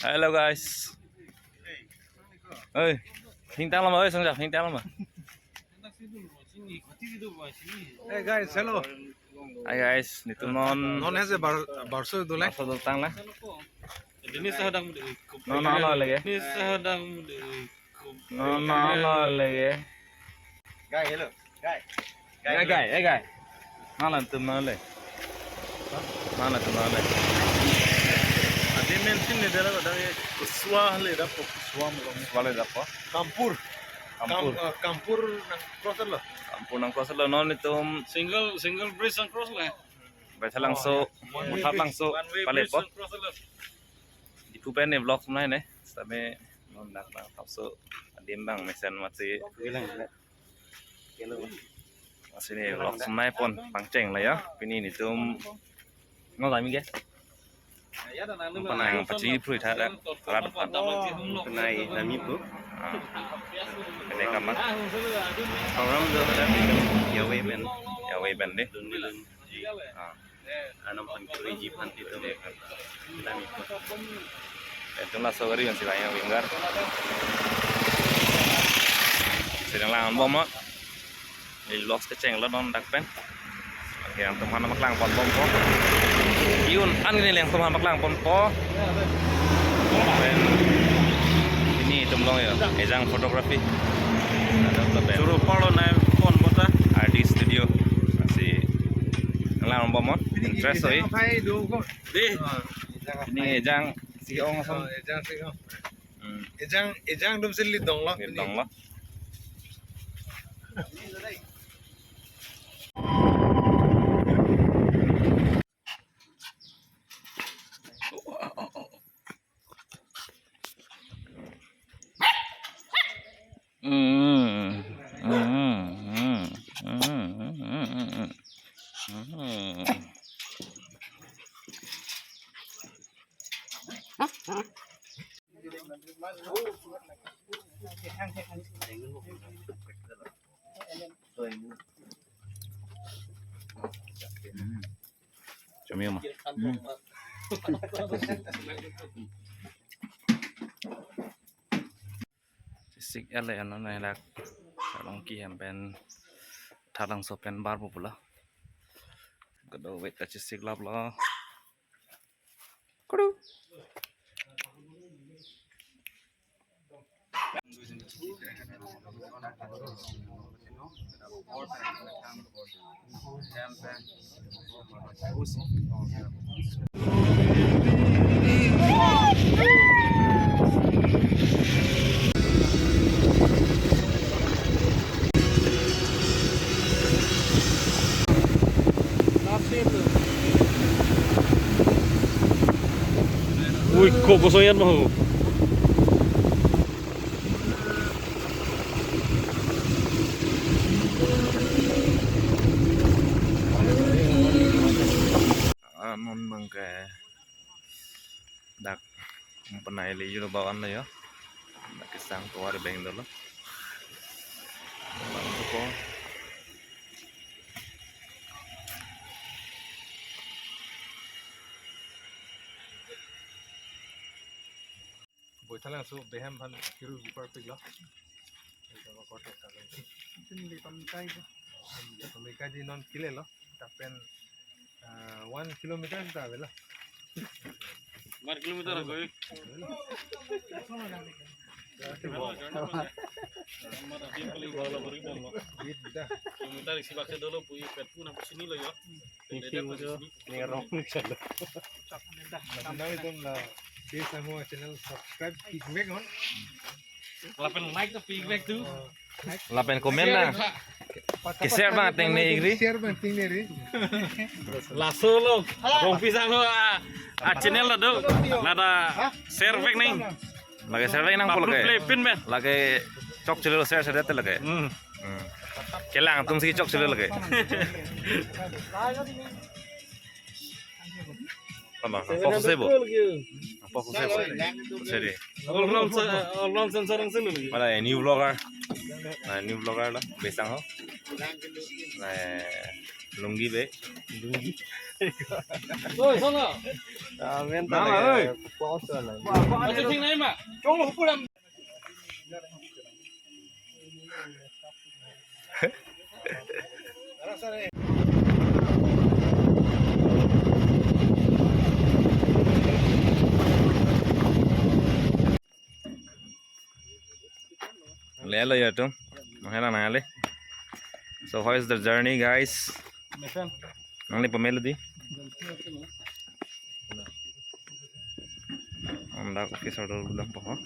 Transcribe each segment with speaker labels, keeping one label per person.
Speaker 1: Hello guys. Ơi, hình tăng lắm ơi, xong rồi hình tăng lắm à?
Speaker 2: Hey guys, hello.
Speaker 1: Hi guys, itu non
Speaker 2: Non has a barso dulai.
Speaker 1: satu tang lah.
Speaker 3: Ini sedang
Speaker 1: Non lagi.
Speaker 3: ini sedang
Speaker 1: Non lagi.
Speaker 2: Guy, hello. Guy.
Speaker 1: Guy. Non tu non lagi. Non tu non lagi.
Speaker 2: Adi mention ni dera dari Kuswa le da Kuswa mo.
Speaker 1: Wala dapo.
Speaker 2: Kampur.
Speaker 1: Kampur.
Speaker 2: Kampur nang crosser lo.
Speaker 1: Kampur nang kosel non itu
Speaker 3: single bridge and cross lah.
Speaker 1: baca langsung, mutat langsung palet po. Di kupen ni vlog semua ni, sampai non nak langsung diembang mesin masih masih ni vlog semua pun pangceng lah ya. Ini tu ngon lagi ke? Penang pasti perlu ada alat
Speaker 3: Penai nami tu.
Speaker 1: Kena kamar.
Speaker 3: Orang tu ada
Speaker 1: Ya way ben deh.
Speaker 3: Anam pankiri jipan itu nami tu.
Speaker 1: Itulah sogari yang silanya winggar. Sedang langan bom ah. Ini lost keceng lah non dak pen. Yang teman maklang pon bom po. Iun an ini yang teman maklang pon po. Dan ini tumlong ya. Ejang fotografi.
Speaker 3: Suruh follow naik phone bota.
Speaker 1: RD Studio masih langan bom ah. Interest oi.
Speaker 2: Hai do ko.
Speaker 3: Deh.
Speaker 1: Ini ejang si ong sam.
Speaker 2: Ejang sih. Ejang dum silli dong lo.
Speaker 1: Dong lah. Cumi mah. Sik ele ano na lag long ki hem pen thalang so pen bar bu pula. Gado wait ka sik lab la. Kudu.
Speaker 3: Ui, kok kosongan mau.
Speaker 1: Non bangke dak penai li jual bawaan lah ya. Dak kisang keluar beng dulu. Bang ko.
Speaker 2: Boy thalang so behem ban kiru perfect lo. Ito ko kotek ta. Hindi pantay ko. Pamika di non kile lo. Tapen 1 kilometer ta vela.
Speaker 3: 1 kilometer aku. Kilometer isi bakse dulu punya petku nampak sini lo ya.
Speaker 2: Namin itong share sa mga channel, subscribe, feedback on.
Speaker 3: Lapen like tuh feedback tuh.
Speaker 1: Lapen komen na. Share ba ting ni igri?
Speaker 2: Share ba ting ni ri?
Speaker 3: Lasso lo. Kong pisang lo channel lo do. Nada share back nih.
Speaker 1: Lagi share nang pula
Speaker 3: Play
Speaker 1: ke.
Speaker 3: pin ben.
Speaker 1: Lagi chok chilo share share te lagi. Kelang tum si chok chilo lagi. Apa? Fokus sebo. Fokus sebo. Seri.
Speaker 3: All round sensor ang silo lagi.
Speaker 1: Mana new vlogger. Nah, new vlogger lah, besang ho. Nah, Lunggi be.
Speaker 3: Oi, sono.
Speaker 2: Amen.
Speaker 3: Nama, oi.
Speaker 2: Puasa lah.
Speaker 3: Macam ting nai mak. Chong lu pulang.
Speaker 1: Lelo ya tum. Mahela na ale. So how is the journey, guys?
Speaker 3: Mesan.
Speaker 1: Nang ni pamela di. Anda ko kisah dulu bilang po. Wah.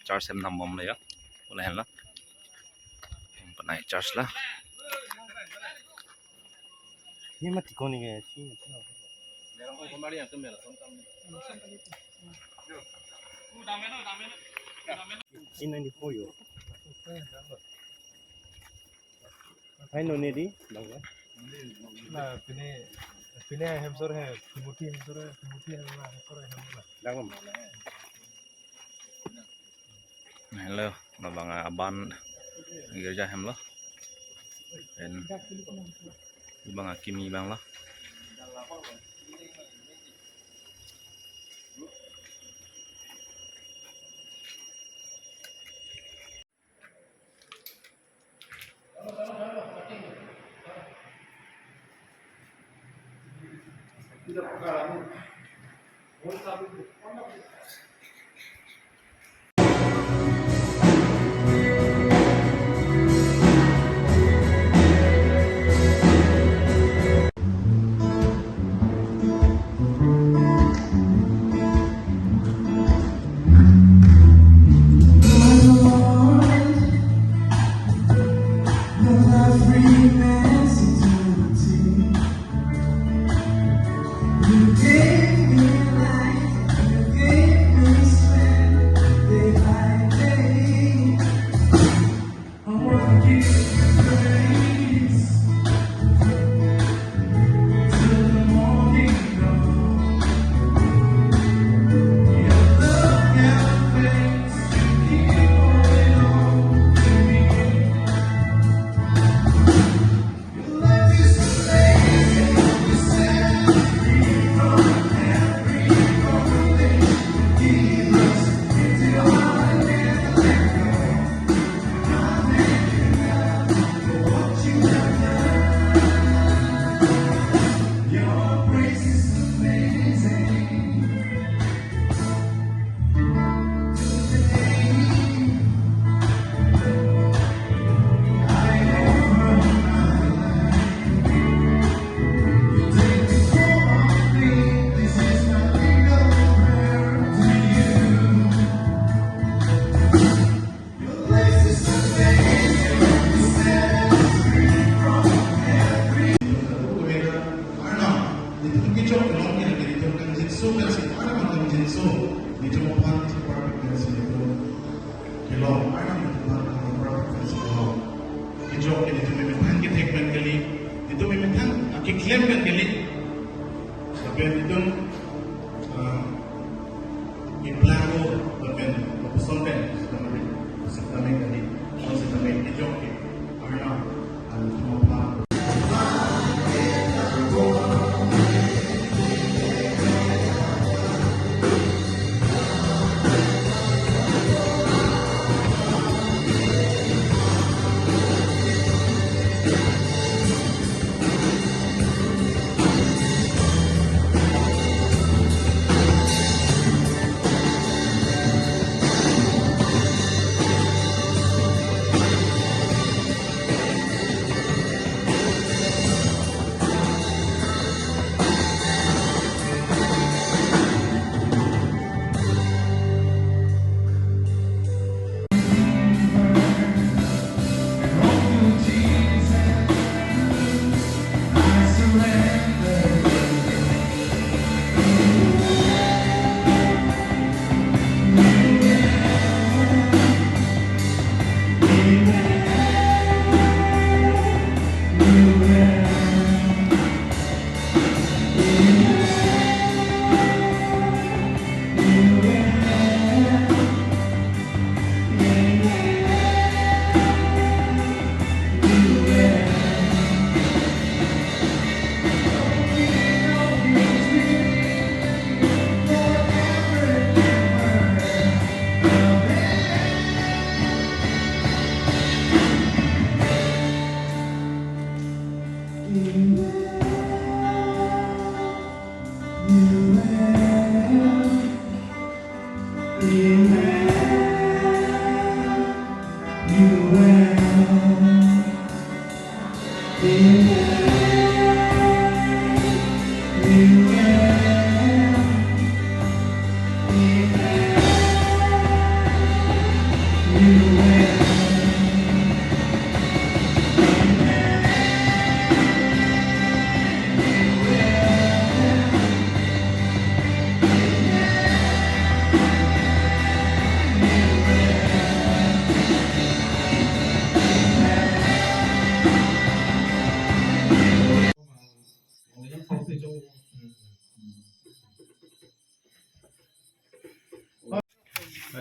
Speaker 1: Charge em nằm bom này á, boleh hen lah. Naik charge lah.
Speaker 2: Ini mati kau ni guys.
Speaker 3: Kembali yang kembali.
Speaker 2: Ini ni foyo. Hai noni di, bangga. Nah, pine hamster hai, muti hamster hai hamster. Dangam.
Speaker 1: Hello, babang aban gerja hem lah. Dan bang Akimi bang lah.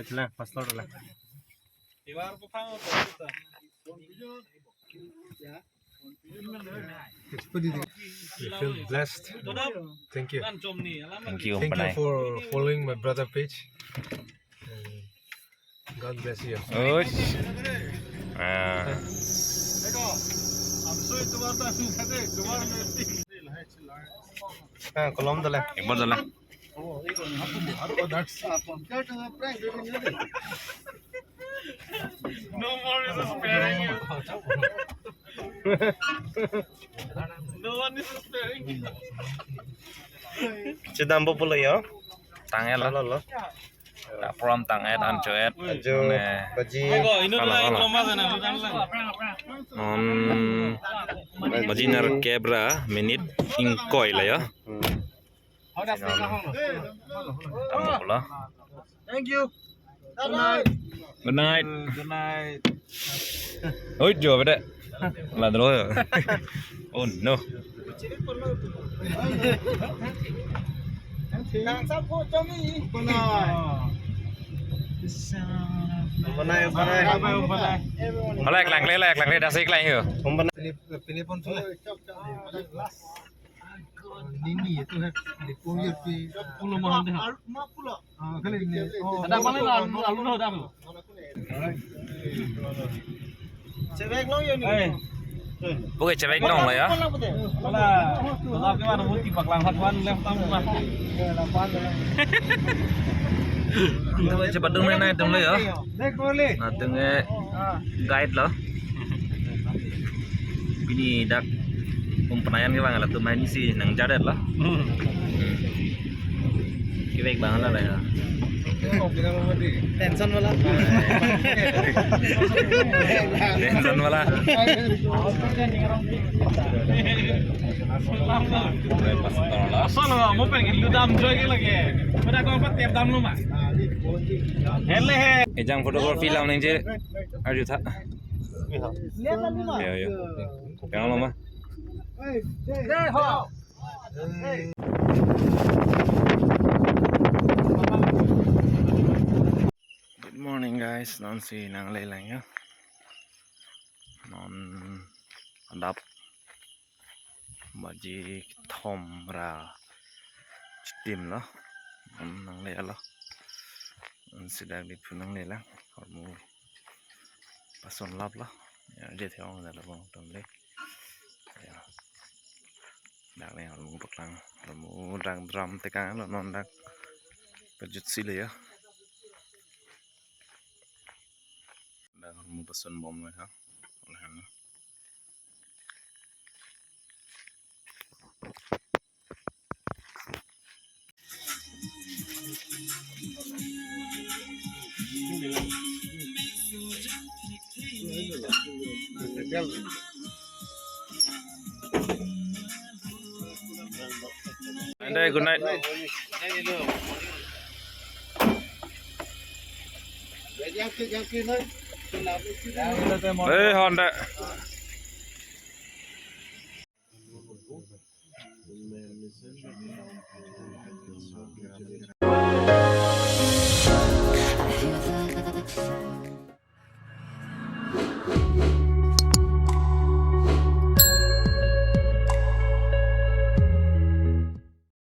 Speaker 2: चला फसला डला You feel blessed. Thank you.
Speaker 1: thank you
Speaker 2: Thank you
Speaker 1: panai
Speaker 2: for following my brother page. God bless you.
Speaker 1: oi
Speaker 2: Kolom dala.
Speaker 1: ekbar dala
Speaker 2: Oh, that's
Speaker 3: No more is sparing you. No one is sparing you.
Speaker 2: Chidambo pula ya.
Speaker 1: tangel lah
Speaker 2: Lo.
Speaker 1: tak from tangel dan coet
Speaker 2: Ajo baji.
Speaker 3: Ago, ini
Speaker 1: Kalah,
Speaker 3: lah
Speaker 1: kalah.
Speaker 3: lama sana, bukan lah.
Speaker 1: non majinar kebra minit ingkoi lah ya tamu pula
Speaker 3: Thank you. Good night.
Speaker 1: good night
Speaker 3: Good night.
Speaker 1: oi jo beda là rồi oh no lek lang le dasik lang hiyo
Speaker 2: Pinipon pula. Nini itu है देखो ये पे
Speaker 3: Pulau mahal deh.
Speaker 2: kali ini
Speaker 3: Ada apa lalu ada apa?
Speaker 1: bukan cewek nong lah ya
Speaker 3: Wala, wala ka man mo tipak lang hatwan left tam ma.
Speaker 1: kita cepat dong main naik dong lah ya nah tengah guide lah ini dak penayan ke bang lah tuh main isi nang jadet lah kibek banget lah ya
Speaker 3: Tension wala.
Speaker 1: tension wala
Speaker 3: Asal mo pengen lu dam joy ke lagi. Udah kau apa tiap dam lu mah. Hele he.
Speaker 1: ejang fotografi lah neng je aduh tak ya ya yang lama good morning guys non si nang lelang ya non andap baji thom ra tim lah nang le lah sedang di punang lelang kamu pason lap lah ya dia theo là bông tầm đấy đặc này họ muốn bật lăng là muốn đang drum tay cá là non đang bật giật xí lìa đang muốn pason bom rồi hả làm Anda good night. Honda.